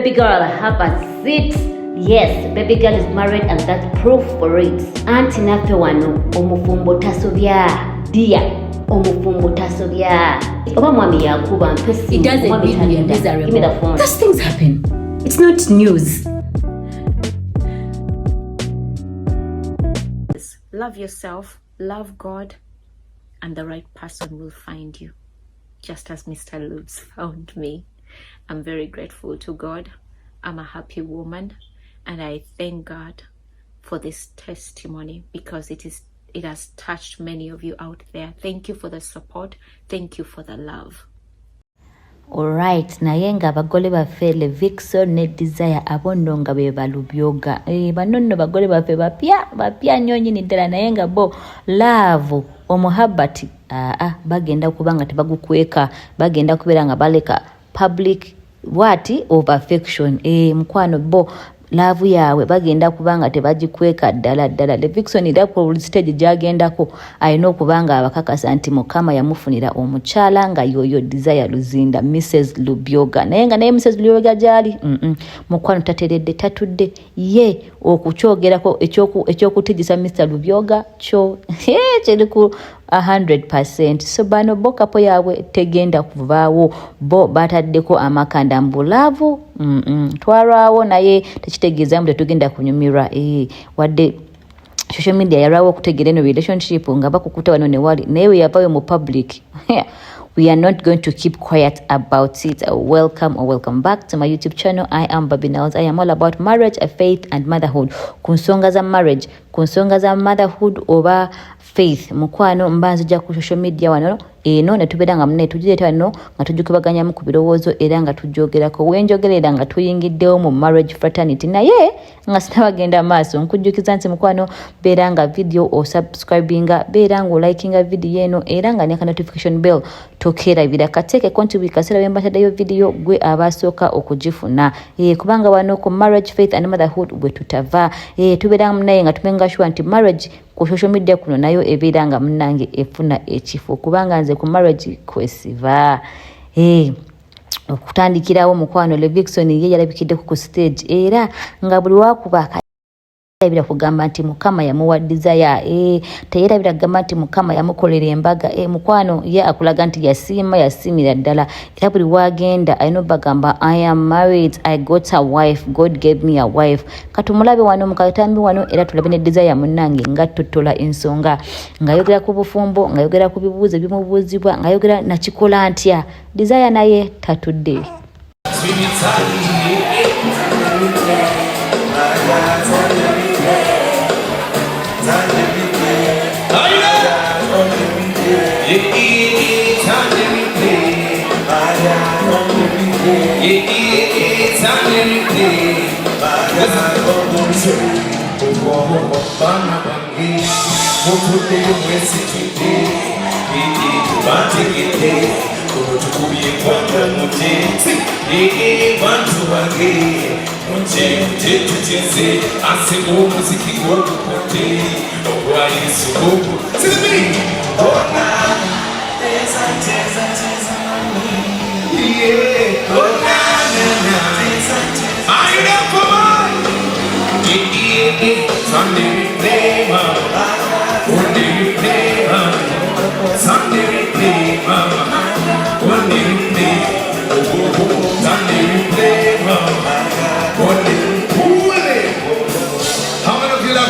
baby girl, have a seat. Yes, baby girl is married and that's proof for it. Auntie nafe wano omufumbo tasobya. Dia omufumbo tasobya. Oba mwami yakuba mpesi. It doesn't mean you're miserable. Give me the phone. Those things happen. It's not news. Love yourself, love God, and the right person will find you. Just as Mr. Lubes found me. I'm very grateful to God. I'm a happy woman, and I thank God for this testimony because it has touched many of you out there. Thank you for the support. Thank you for the love. Alright, naye nga abagole baffe Vixen ne Desire abondo nga be balubyoga. Banonno bagole baffe bapya nnyo nnyini ddala naye nga bo love omuhabbati bagenda kuba nga tebagukweka, bagenda kubeera nga baleka public of affection. Mukwano bo love yawe bagenda kubanga tebagikweka ddala. Le Vixen era ku stage gyagendako alina okubanga abakakasa nti Mukama yamufunira omukyala nga yoyo Desire Luzinda, Mrs. Lubyoga. Naye Mrs. Lubyoga gyali mukwano tateredde tatudde ye okukyogerako ekyokutijisa Mr. Lubyoga kyo kiri ku 100%. So bano bo kapo yawe tegenda kuvaawo, bo bataddeko amakanda mbulavu twalwawo naye tekitegeeza mbu tetugenda kunyumirwa wadde social media yalwawo okutegeera eno relationship nga bakukuta wano ne wali naye we yavaayo mu public. We are not going to keep quiet about it. Welcome back to my YouTube channel. I am Baby Nels. I am all about marriage, faith and motherhood. Kunsonga za marriage, kunsonga za motherhood oba faith. Mukwano mbanzija ku social media wano eno ne tubeera nga mune tujireta wano nga tujukubaganya ku birowoozo era nga tujogerako wenjogerera nga tuyingiddewo mu marriage fraternity naye nga sinabagenda maaso nkujjukiza nti mukwano beera nga video o subscribinga, beera nga olikinga video eno era nga neka notification bell tokerabira kateeke konti buli kaseera bwe mbataddeyo video gwe abasooka okugifuna kubanga wano ku marriage faith and motherhood bwe tutava tubeera naye nga tumenga sure nti marriage ku social media kuno nayo ebeera nga munnange efuna ekifo kubanga nze ku marriage kwesiva okutandikirawo mukwano le Vixen ye yalabikidde ku stage era nga buli wakuba tayerabira kugamba nti Mukama yamuwa Desire tayerabira kugamba nti Mukama yamukolera embaga mukwano ye akulaga nti yasimira ddala era buli wagenda alina bagamba I am married, I got a wife, God gave me a wife. Katumulabe wano mukatambi wano era tulabe ne Desire munnange nga totola ensonga nga yogera ku bufumbo nga yogera ku bibuuzo bimubuuzibwa nga yogera nakikola ntya. Desire naye tatudde.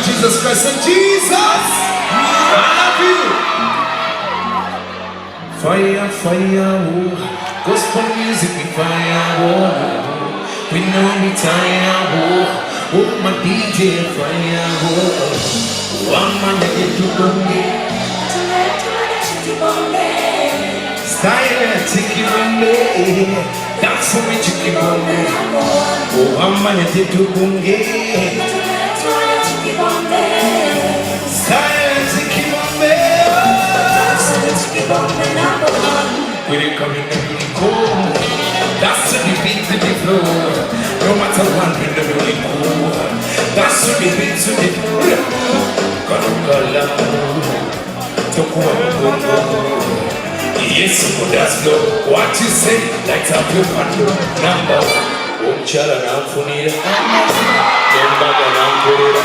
Jesus Christ and Jesus, I love you. Fire, fire, gospel music, fire, we know me tired, oh my DJ, fire, one man get to bombe, style chicken bombe, dance for me chicken bombe, oh one man get to bombe. When you come in the cold, that's when you beat the floor. No matter what, when the really cool, that's when you beat to the floor. Yes, that's no. What you say, like a number. omukyala n'anfunira nembaga n'ankolera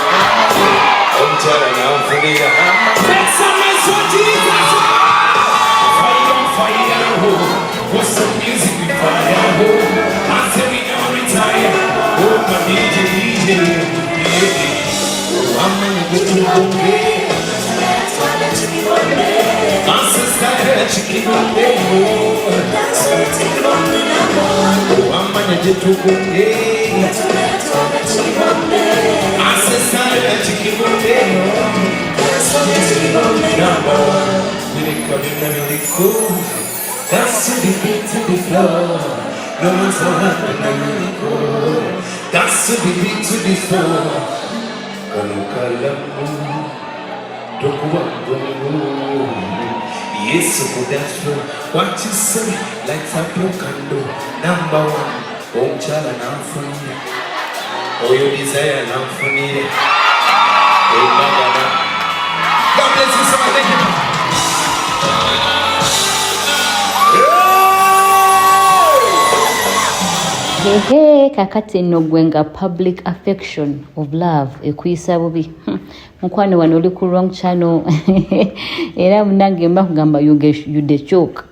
omukyala n'anfunira what's some music we fire I say we don't retire oh my DJ I'm gonna go to Bombay chicken on the I'm gonna get to Bombay chicken on the number one we coming really cool that's to the beat to the floor no one's so happy really cool that's to the beat to the floor yes, so go dance floor. What you say? Lights up your candle. Number one, home child and I'm for you. Oh, your desire and I'm for you. Oh, Baba. God bless you so much. Thank you. Hehe, kakati no gwenga public affection of love ekuyisa bubi mukwano wano oli ku wrong channel era munange mba kugamba you the choke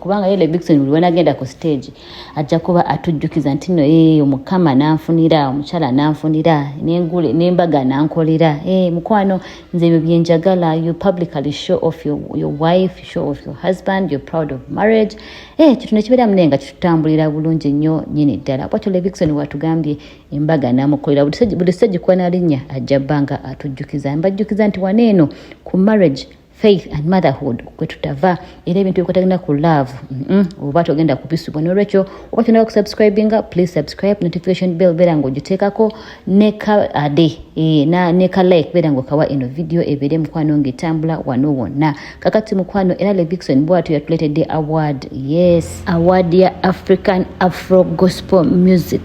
kubanga yele Vixen uliwana agenda ku stage ajja kuba atujjukiza nti no omukama nanfunira omukyala nanfunira n'engule n'embaga nankolera mukwano nze ebyo byenjagala you publicly show off your wife, show off your husband, you're proud of marriage kitune kibeera munenga kitutambulira bulungi nnyo nyini ddala bwatyo Vixen watugambye embaga namukolera buli stage kwa nalinnya ajja bbanga atujjukiza mbajjukiza nti waneeno ku marriage faith and motherhood kwe tutava era ebintu ebikwatagana ku love oba togenda kubisubwa n'olwekyo oba kyonna kusubscribinga please subscribe notification bell beera ng'ogiteekako neka ade neka like beera ng'okawa eno video ebeere mukwano ng'etambula wano wonna kakati mukwano era Vixen bw'atyo yatuleetedde award award ya African Afro Gospel Music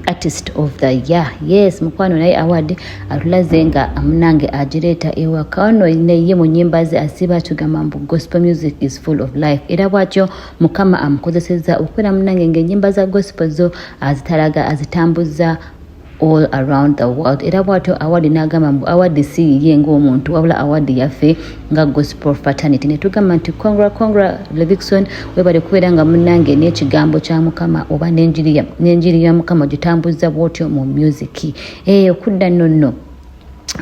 Artist of the Year. Yes, mukwano naye award atulaze nga amunange agireeta ewaka ono naye mu nnyimba ze asiba tugamba mbu gospel music is full of life era bwatyo mukama amukozesezza okubeera munange ng'ennyimba za gospel zo azitalaga azitambuza all around the world era bwatyo award n'agamba mbu award si ye ng'omuntu wabula award yaffe nga gospel fraternity ne tugamba nti congra Vixen webale kubeera nga munange n'ekigambo kya mukama oba n'enjiri ya mukama gitambuza bwotyo mu music okudda nonno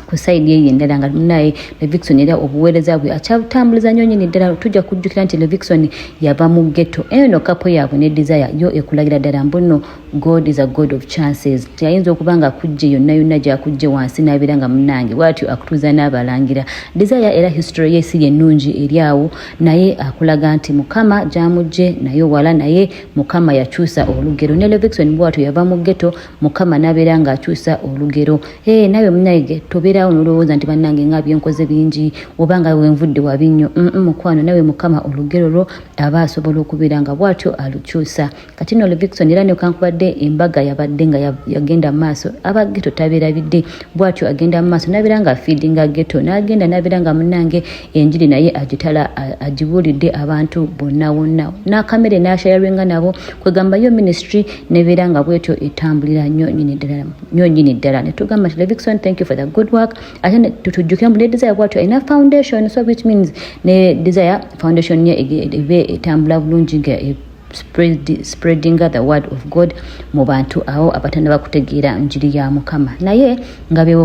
ku side ye endala nga naye Vixen era obuweereza bwe akyabutambuliza nnyo nyini ddala tujja kujjukira nti Vixen yava mu ghetto eno kapo yaabwe ne desire yo ekulagira ddala mbuno God is a God of chances tiyayinza okuba nga akujje yonna gy'akujje wansi n'abeera nga munnange bw'atyo akutuuza n'abalangira desire era history ye si yennungi eri awo naye akulaga nti mukama gy'amugje naye wala naye mukama yakyusa olugero ne Vixen bw'atyo yava mu ghetto mukama n'abeera nga akyusa olugero nawe munnange tobeerawo n'olowooza nti bannange nga byenkoze bingi obanga wenvudde wabi nnyo mukwano nawe mukama olugero lwo aba asobola okubeera nga bw'atyo alukyusa kati no Vixen era nekankubadde embaga yabadde nga yagenda mu maaso abageto tabeerabidde bw'atyo agenda mu maaso n'abeera nga feedinga geto n'agenda n'abeera nga munnange enjiri naye agitala agibuulidde abantu bonna wonna n'akamere n'ashayarwenga nabo kwegamba yo ministry nebeera nga bw'etyo etambulira nnyo nyini ddala ne tugamba nti Vixen thank you for the good work ate tutujjukira mbu ne desire bw'atyo alina foundation so which means ne desire foundation ye ebe etambula bulungi nga spreading the word of God mu bantu awo abatanda bakutegeera njiri ya mukama naye nga beebo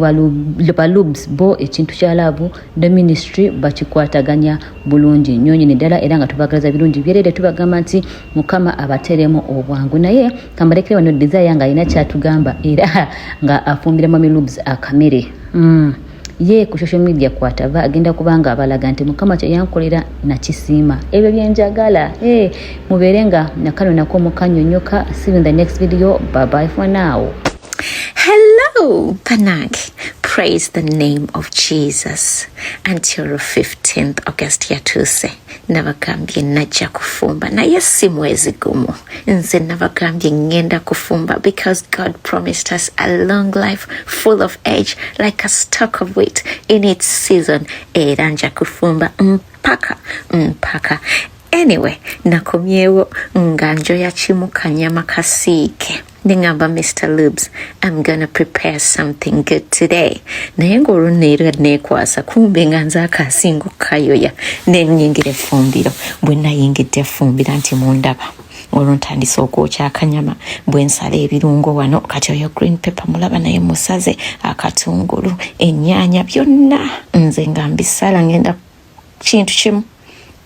balubs bo ekintu kya laavu the ministry bakikwataganya bulungi nnyo nyini ddala era nga tubagalaza birungi byerere tubagamba nti mukama abateremu obwangu naye kambalekere wano desire nga alina kyatugamba era nga afumbira mami lubs akamere ye ku social media kwatava agenda kubanga abalaga nti mukama kye yankolera nakisiima ebyo byenjagala mubeere nga nakano nako mukanyonyoka. See you in the next video. Bye bye for now. Hello, Panak. Praise the name of Jesus. Until 15th August yatuse nabagambye najja kufumba naye si mwezi gumu nze nabagambye ngenda kufumba because God promised us a long life full of age like a stalk of wheat in its season era nja kufumba mpaka anyway nakomyewo nga njoya kimu kanyama kasiike ningamba Mr. Lubes, I'm gonna prepare something good today. Naye ng'olwo neera neekwasa kumbe nga nze akasingo kayoya nenyingira effumbiro. Bwe nayingidde effumbira nti mundaba olwo ntandise okwokya akanyama bwe nsala ebirungo wano kati oyo green pepper mulaba naye musaze akatungulu ennyaanya byonna nze nga mbisala ngenda kintu kimu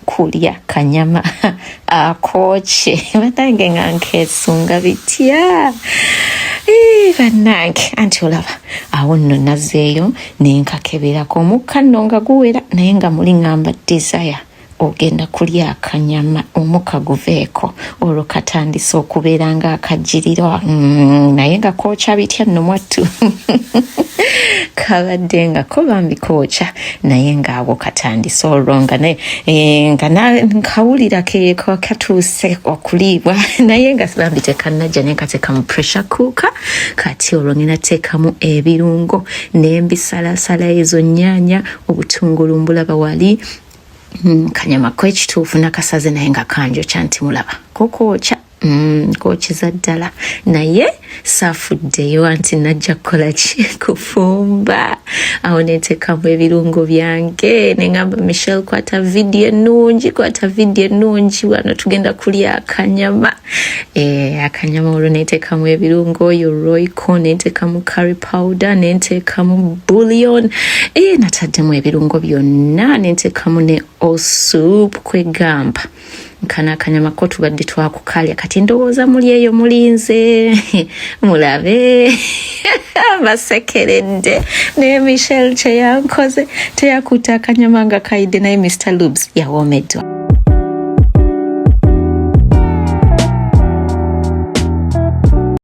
kulya kanyama akookye batange nga nkeesunga bitya bannange anti olaba awo nno nazzeeyo nenkakeberako omukka nno nga guwera naye nga muli ngamba desire ogenda kulya akanyama omukka guveeko olwo katandise okubeera nga akajjiriro naye nga kookya bitya nno mwattu kabadde nga ko bambi kookya naye ng'awo katandise olwo nga nkawulira keeko katuuse okuliibwa naye nga bambi tekannajja naye kateeka mu pressure cooker kati olwo ngenda teekamu ebirungo nembisalasala ezo nnyaanya obutungulu mbulaba wali kanyama kwekituufu nakasaze naye nga kanjokya nti mulaba kokookya kookyeza ddala naye saafuddeyo anti najja kukola ki kufumba awo neteekamu ebirungo byange neŋamba Michelle kwata vidiyo ennungi wano tugenda kulya akanyama akanyama olwo neteekamu ebirungo oyo royco neteekamu curry powder neteekamu bouillon nataddemu ebirungo byonna neteekamu ne soup kwegamba kana akanyama ko tubadde twakukalya kati ndowooza muli eyo mulinze mulabe basekeredde naye Michelle kye yankoze teyakuta akanyama nga kayidde naye Mr. Lubes yawoomeddwa.